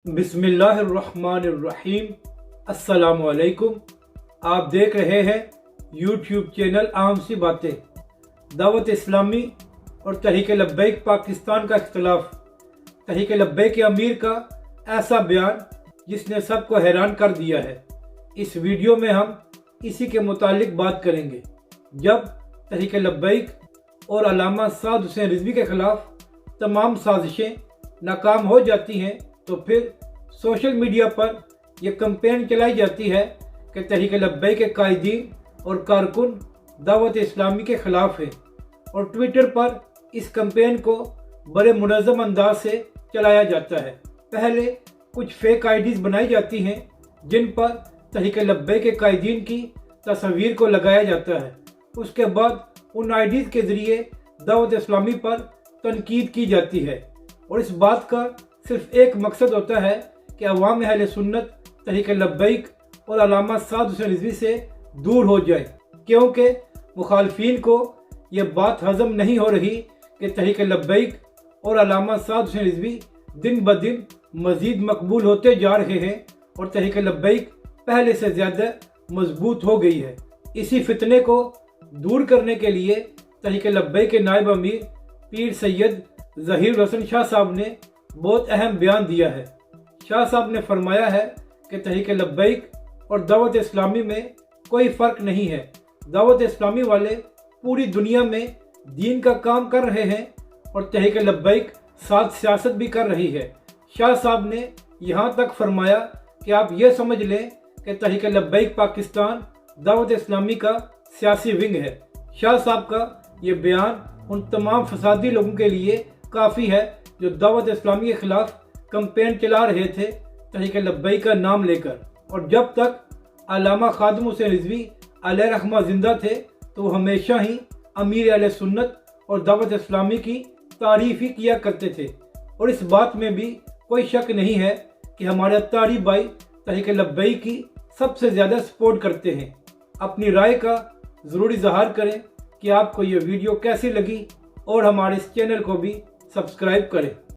बिस्मिल्लाहिर्रहमानिर्रहीम। अस्सलाम वालेकुम। आप देख रहे हैं यूट्यूब चैनल आम सी बातें। दावत इस्लामी और तहरीक लब्बैक पाकिस्तान का इख्तिलाफ। तहरीक लब्बैक के अमीर का ऐसा बयान जिसने सबको हैरान कर दिया है। इस वीडियो में हम इसी के मुतालिक बात करेंगे। जब तहरीक लब्बैक और अल्लामा साद हुसैन रिजवी के खिलाफ तमाम साजिशें नाकाम हो जाती हैं तो फिर सोशल मीडिया पर यह कैंपेन चलाई जाती है कि तहरीक लब्बैक के कायदीन और कारकुन दावत इस्लामी के खिलाफ हैं, और ट्विटर पर इस कैंपेन को बड़े मुनज़्ज़म अंदाज से चलाया जाता है। पहले कुछ फेक आईडीज़ बनाई जाती हैं जिन पर तहरीक लब्बैक के कायदीन की तस्वीर को लगाया जाता है। उसके बाद उन आईडीज़ के ज़रिए दावत इस्लामी पर तनकीद की जाती है, और इस बात का सिर्फ एक मकसद होता है कि अवाम अहले सुन्नत तहरीक लब्बैक और अल्लामा साद हुसैन रिजवी से दूर हो जाए, क्योंकि मुखालफीन को यह बात हजम नहीं हो रही कि तहरीक लब्बैक और अल्लामा साद हुसैन रिजवी दिन ब दिन मज़ीद मकबूल होते जा रहे हैं और तहरीक लब्बैक पहले से ज़्यादा मजबूत हो गई है। इसी फितने को दूर करने के लिए तहरीक लब्बैक के नायब अमीर पीर सैयद ज़हीरुल हसन शाह साहब ने बहुत अहम बयान दिया है। शाह साहब ने फरमाया है कि तहरीक लब्बैक और दावत इस्लामी में कोई फ़र्क नहीं है। दावत इस्लामी वाले पूरी दुनिया में दीन का काम कर रहे हैं और तहरीक लब्बैक साथ सियासत भी कर रही है। शाह साहब ने यहाँ तक फरमाया कि आप ये समझ लें कि तहरीक लब्बैक पाकिस्तान दावत इस्लामी का सियासी विंग है। शाह साहब का ये बयान उन तमाम फसादी लोगों के लिए काफ़ी है जो दावत इस्लामी के खिलाफ कैंपेन चला रहे थे तहरीक लब्बैक का नाम लेकर। और जब तक अल्लामा खादिम हुसैन रिजवी अलैहि रहमा जिंदा थे तो वो हमेशा ही अमीर अहले सुन्नत और दावत इस्लामी की तारीफ ही किया करते थे। और इस बात में भी कोई शक नहीं है कि हमारे अत्तारी भाई तहरीक लब्बैक की सबसे ज़्यादा सपोर्ट करते हैं। अपनी राय का ज़रूर इजहार करें कि आपको ये वीडियो कैसी लगी, और हमारे इस चैनल को भी सब्सक्राइब करें।